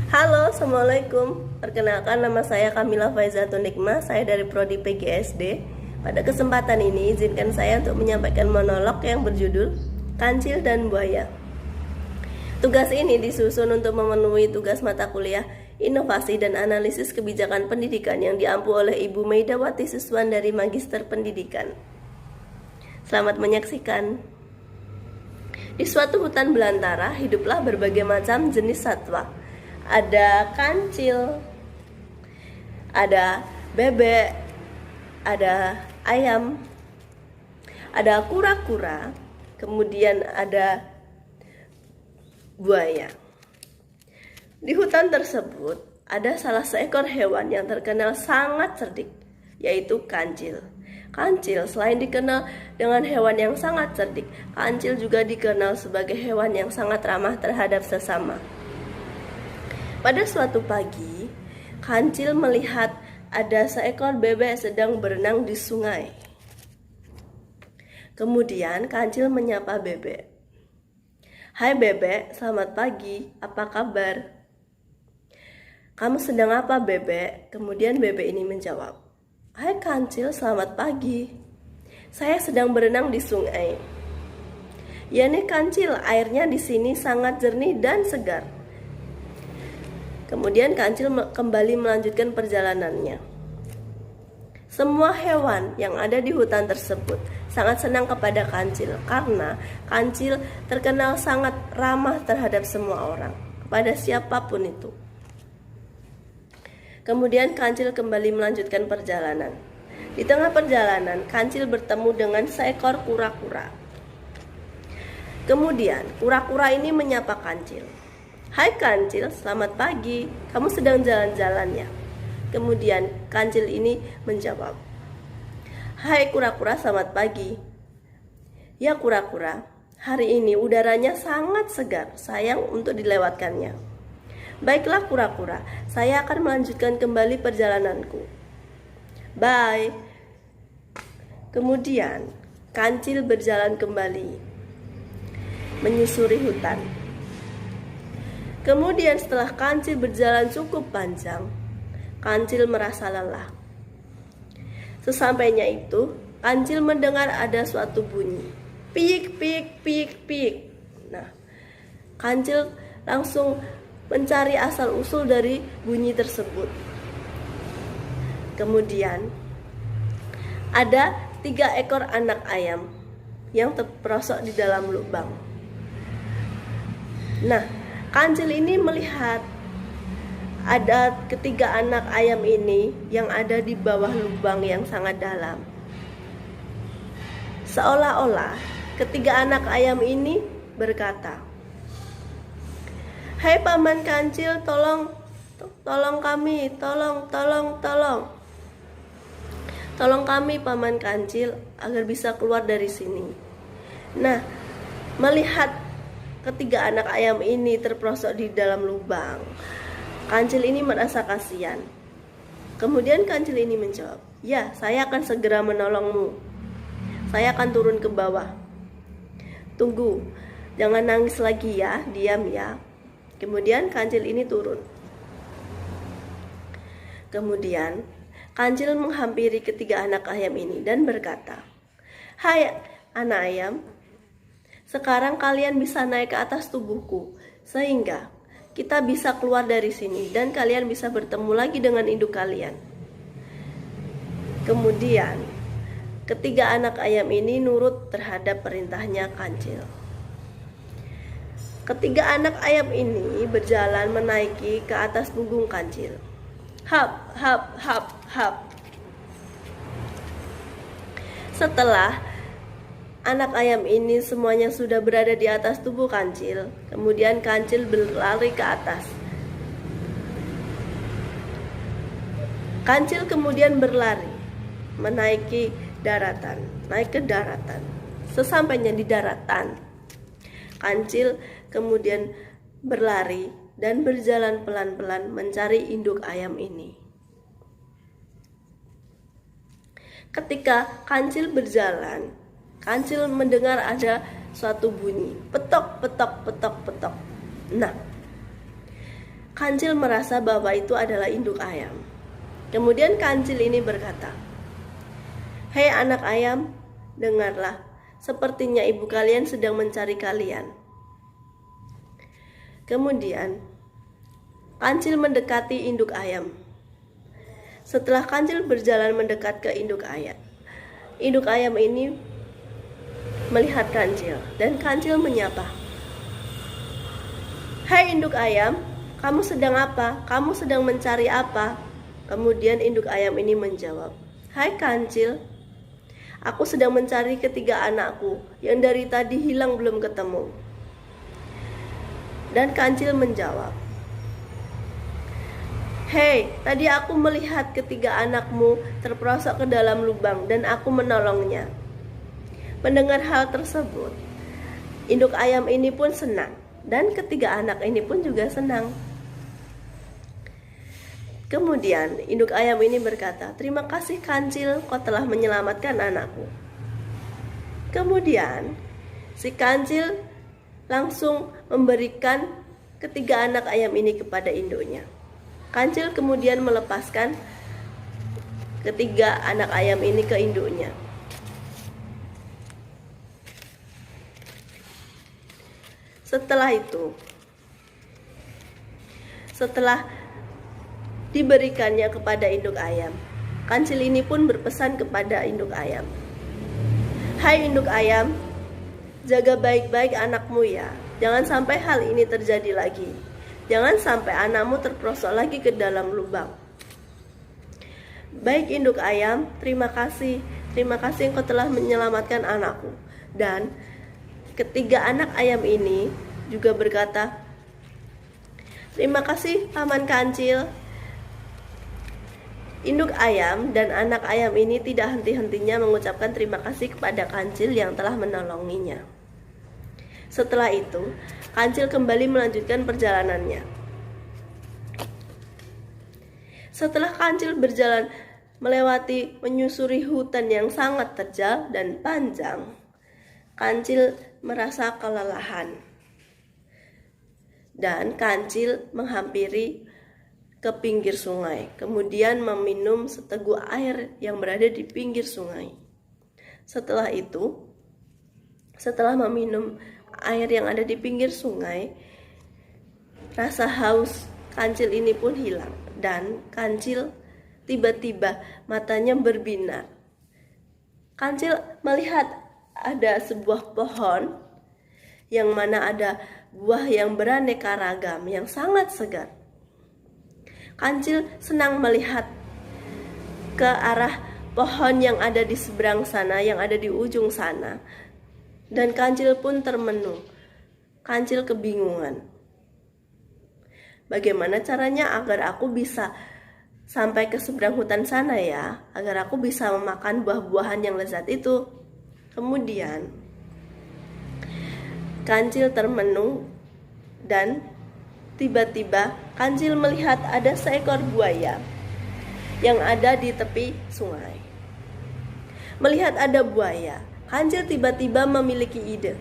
Halo, Assalamualaikum. Perkenalkan, nama saya Kamila Faizatun Nikmah. Saya dari Prodi PGSD. Pada kesempatan ini, izinkan saya untuk menyampaikan monolog yang berjudul Kancil dan Buaya. Tugas ini disusun untuk memenuhi tugas mata kuliah Inovasi dan Analisis Kebijakan Pendidikan yang diampu oleh Ibu Meidawati Siswan dari Magister Pendidikan. Selamat menyaksikan. Di suatu hutan belantara, hiduplah berbagai macam jenis satwa. Ada kancil, ada bebek, ada ayam, ada kura-kura, kemudian ada buaya. Di hutan tersebut ada salah seekor hewan yang terkenal sangat cerdik, yaitu kancil. Kancil selain dikenal dengan hewan yang sangat cerdik, kancil juga dikenal sebagai hewan yang sangat ramah terhadap sesama. Pada suatu pagi, kancil melihat ada seekor bebek sedang berenang di sungai. Kemudian kancil menyapa bebek. "Hai bebek, selamat pagi, apa kabar?" "Kamu sedang apa, bebek?" Kemudian bebek ini menjawab, "Hai kancil, selamat pagi. Saya sedang berenang di sungai." "Ya nih kancil, airnya di sini sangat jernih dan segar." Kemudian kancil kembali melanjutkan perjalanannya. Semua hewan yang ada di hutan tersebut sangat senang kepada kancil karena kancil terkenal sangat ramah terhadap semua orang, kepada siapapun itu. Kemudian kancil kembali melanjutkan perjalanan. Di tengah perjalanan, kancil bertemu dengan seekor kura-kura. Kemudian kura-kura ini menyapa kancil. "Hai kancil, selamat pagi. Kamu sedang jalan-jalan ya?" Kemudian kancil ini menjawab, "Hai kura-kura, selamat pagi. Ya kura-kura, hari ini udaranya sangat segar, sayang untuk dilewatkannya." "Baiklah kura-kura, saya akan melanjutkan kembali perjalananku. Bye." Kemudian kancil berjalan kembali menyusuri hutan. Kemudian setelah kancil berjalan cukup panjang, kancil merasa lelah. Sesampainya itu, kancil mendengar ada suatu bunyi. Pik, pik, pik, pik. Nah, kancil langsung mencari asal-usul dari bunyi tersebut. Kemudian, ada 3 ekor anak ayam yang terperosok di dalam lubang. Nah, kancil ini melihat ada ketiga anak ayam ini yang ada di bawah lubang yang sangat dalam. Seolah-olah ketiga anak ayam ini berkata, "Hai paman kancil, tolong kami, tolong kami paman kancil agar bisa keluar dari sini." Nah, melihat ketiga anak ayam ini terperosok di dalam lubang, kancil ini merasa kasihan. Kemudian kancil ini menjawab, "Ya, saya akan segera menolongmu. Saya akan turun ke bawah. Tunggu, jangan nangis lagi ya, diam ya." Kemudian kancil ini turun. Kemudian kancil menghampiri ketiga anak ayam ini dan berkata, "Hai anak ayam, sekarang kalian bisa naik ke atas tubuhku, sehingga kita bisa keluar dari sini dan kalian bisa bertemu lagi dengan induk kalian." Kemudian, ketiga anak ayam ini nurut terhadap perintahnya kancil. Ketiga anak ayam ini berjalan menaiki ke atas punggung kancil. Hap, hap, hap, hap. Setelah anak ayam ini semuanya sudah berada di atas tubuh kancil, kemudian kancil berlari ke atas. Kancil kemudian berlari menaiki daratan, naik ke daratan. Sesampainya di daratan, kancil kemudian berlari dan berjalan pelan-pelan mencari induk ayam ini. Ketika kancil berjalan, kancil mendengar ada suatu bunyi, petok, petok, petok, petok. Nah, Kancil merasa bahwa itu adalah induk ayam. Kemudian kancil ini berkata, "Hei anak ayam, dengarlah, sepertinya ibu kalian sedang mencari kalian." Kemudian kancil mendekati induk ayam. Setelah kancil berjalan mendekat ke induk ayam ini melihat kancil dan kancil menyapa, "Hai induk ayam, kamu sedang apa? Kamu sedang mencari apa?" Kemudian induk ayam ini menjawab, "Hai kancil, aku sedang mencari ketiga anakku yang dari tadi hilang belum ketemu." Dan kancil menjawab, "Hei, tadi aku melihat ketiga anakmu terperosok ke dalam lubang dan aku menolongnya." Mendengar hal tersebut, induk ayam ini pun senang dan ketiga anak ini pun juga senang. Kemudian induk ayam ini berkata, "Terima kasih kancil, kau telah menyelamatkan anakku." Kemudian si kancil langsung memberikan ketiga anak ayam ini kepada induknya. Kancil kemudian melepaskan ketiga anak ayam ini ke induknya. Setelah diberikannya kepada induk ayam, kancil ini pun berpesan kepada induk ayam, "Hai induk ayam, jaga baik-baik anakmu ya. Jangan sampai hal ini terjadi lagi. Jangan sampai anakmu terperosok lagi ke dalam lubang." "Baik induk ayam, terima kasih. Terima kasih engkau telah menyelamatkan anakku." Dan ketiga anak ayam ini juga berkata, "Terima kasih paman kancil." Induk ayam dan anak ayam ini tidak henti-hentinya mengucapkan terima kasih kepada kancil yang telah menolonginya. Setelah itu, kancil kembali melanjutkan perjalanannya. Setelah kancil berjalan menyusuri hutan yang sangat terjal dan panjang, kancil merasa kelelahan. Dan kancil menghampiri ke pinggir sungai, kemudian meminum seteguk air yang berada di pinggir sungai. Setelah meminum air yang ada di pinggir sungai, rasa haus kancil ini pun hilang dan kancil tiba-tiba matanya berbinar. Kancil melihat ada sebuah pohon yang mana ada buah yang beraneka ragam yang sangat segar. Kancil senang melihat ke arah pohon yang ada di seberang sana, yang ada di ujung sana. Dan kancil pun termenung. Kancil kebingungan. Bagaimana caranya agar aku bisa sampai ke seberang hutan sana ya? Agar aku bisa memakan buah-buahan yang lezat itu. Kemudian kancil termenung dan tiba-tiba kancil melihat ada seekor buaya yang ada di tepi sungai. Melihat ada buaya, kancil tiba-tiba memiliki ide.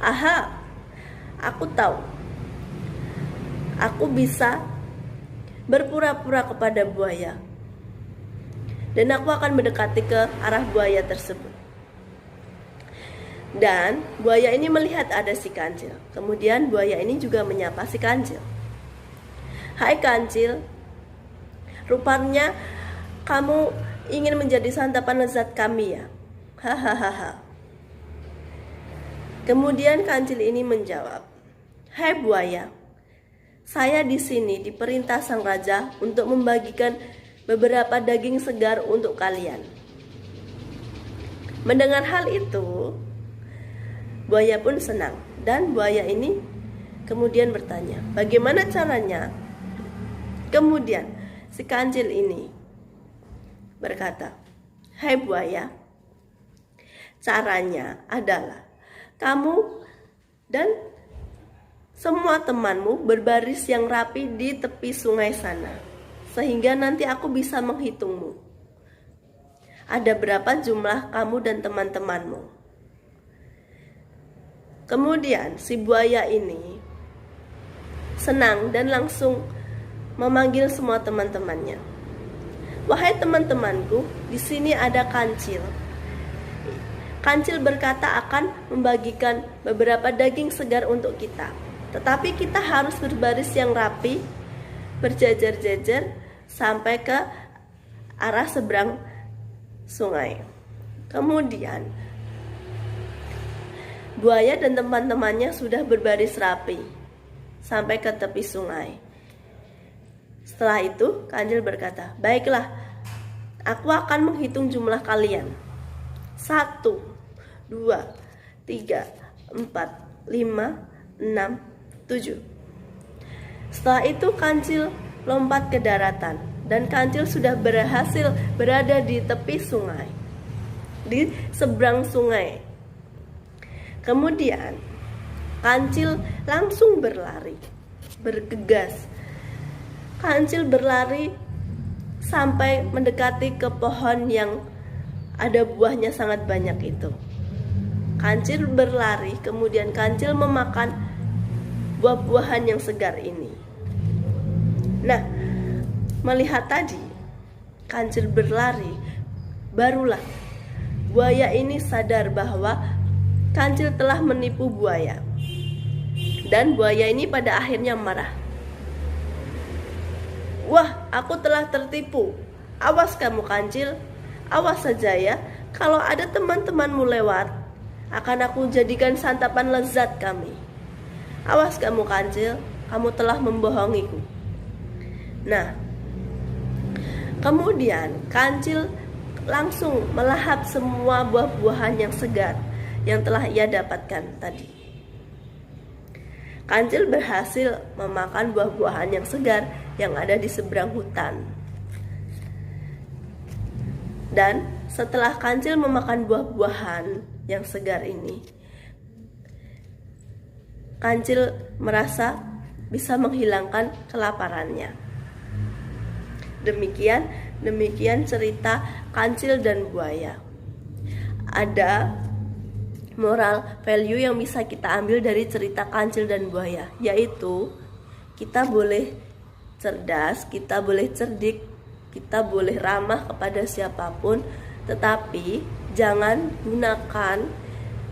"Aha, aku tahu. Aku bisa berpura-pura kepada buaya. Dan aku akan mendekati ke arah buaya tersebut." Dan buaya ini melihat ada si kancil. Kemudian buaya ini juga menyapa si kancil. "Hai kancil, rupanya kamu ingin menjadi santapan lezat kami ya? Hahaha." Kemudian kancil ini menjawab, "Hai buaya, saya di sini diperintah sang raja untuk membagikan beberapa daging segar untuk kalian." Mendengar hal itu, buaya pun senang dan buaya ini kemudian bertanya, "Bagaimana caranya?" Kemudian si kancil ini berkata, "Hai buaya, caranya adalah kamu dan semua temanmu berbaris yang rapi di tepi sungai sana, sehingga nanti aku bisa menghitungmu. Ada berapa jumlah kamu dan teman-temanmu?" Kemudian si buaya ini senang dan langsung memanggil semua teman-temannya. Wahai teman-temanku, di sini ada kancil. Kancil berkata akan membagikan beberapa daging segar untuk kita. Tetapi kita harus berbaris yang rapi, berjajar-jajar sampai ke arah seberang sungai. Kemudian buaya dan teman-temannya sudah berbaris rapi sampai ke tepi sungai. Setelah itu, kancil berkata, "Baiklah, aku akan menghitung jumlah kalian. 1, 2, 3, 4, 5, 6, 7." Setelah itu kancil lompat ke daratan, dan kancil sudah berhasil berada di tepi sungai, di seberang sungai. Kemudian kancil langsung berlari, bergegas. Kancil berlari sampai mendekati ke pohon yang ada buahnya sangat banyak itu. Kancil berlari, kemudian kancil memakan buah-buahan yang segar ini. Nah, melihat tadi kancil berlari, barulah buaya ini sadar bahwa kancil telah menipu buaya. Dan buaya ini pada akhirnya marah. "Wah, aku telah tertipu. Awas kamu kancil, awas saja ya. Kalau ada teman-temanmu lewat, akan aku jadikan santapan lezat kami. Awas kamu kancil, kamu telah membohongiku." Nah, kemudian kancil langsung melahap semua buah-buahan yang segar yang telah ia dapatkan tadi. Kancil berhasil memakan buah-buahan yang segar yang ada di seberang hutan. Dan setelah kancil memakan buah-buahan yang segar ini, kancil merasa bisa menghilangkan kelaparannya. Demikian cerita kancil dan buaya. Ada moral value yang bisa kita ambil dari cerita kancil dan buaya, yaitu kita boleh cerdas, kita boleh cerdik, kita boleh ramah kepada siapapun, tetapi jangan gunakan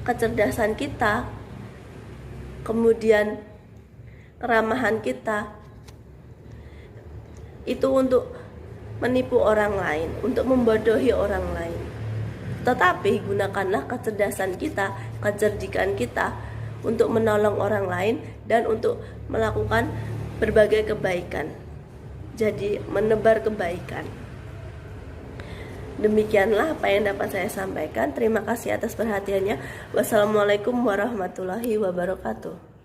kecerdasan kita, kemudian keramahan kita itu untuk menipu orang lain, untuk membodohi orang lain. Tetapi gunakanlah kecerdasan kita, kecerdikan kita untuk menolong orang lain dan untuk melakukan berbagai kebaikan. Jadi menebar kebaikan. Demikianlah apa yang dapat saya sampaikan. Terima kasih atas perhatiannya. Wassalamualaikum warahmatullahi wabarakatuh.